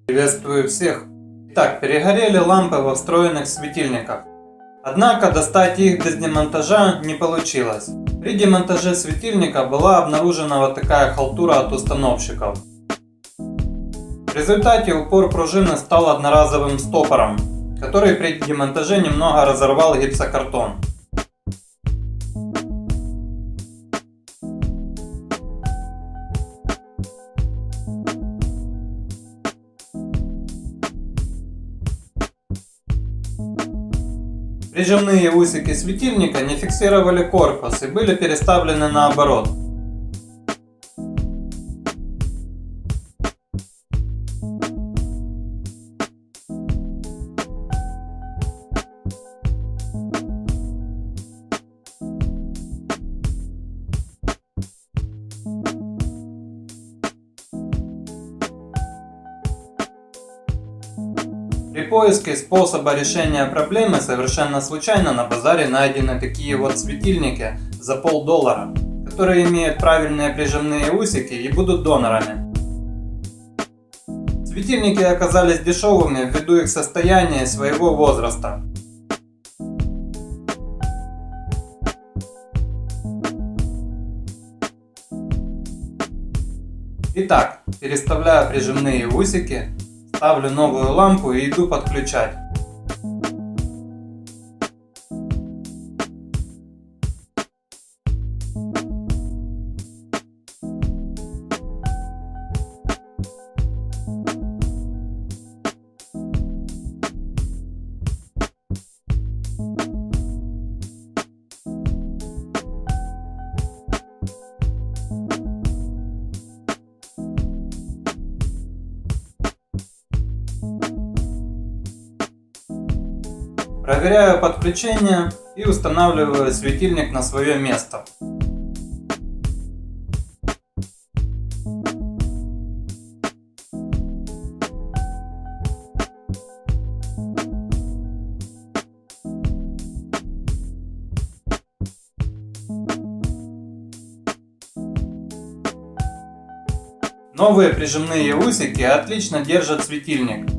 Приветствую всех! Итак, перегорели лампы во встроенных светильниках. Однако достать их без демонтажа не получилось. При демонтаже светильника была обнаружена вот такая халтура от установщиков. В результате упор пружины стал одноразовым стопором, который при демонтаже немного разорвал гипсокартон. Прижимные усики светильника не фиксировали корпус и были переставлены наоборот. При поиске способа решения проблемы совершенно случайно на базаре найдены такие вот светильники за $1,5, которые имеют правильные прижимные усики и будут донорами. Светильники оказались дешевыми ввиду их состояния и своего возраста. Итак, переставляю прижимные усики, ставлю новую лампу и иду подключать. Проверяю подключение и устанавливаю светильник на свое место. Новые прижимные усики отлично держат светильник.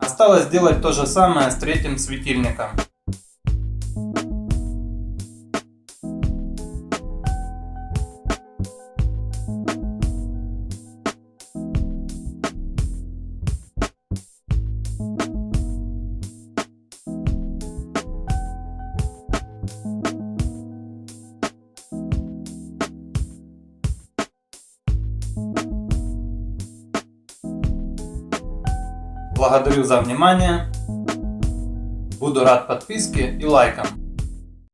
Осталось сделать то же самое с третьим светильником. Благодарю за внимание. Буду рад подписке и лайкам.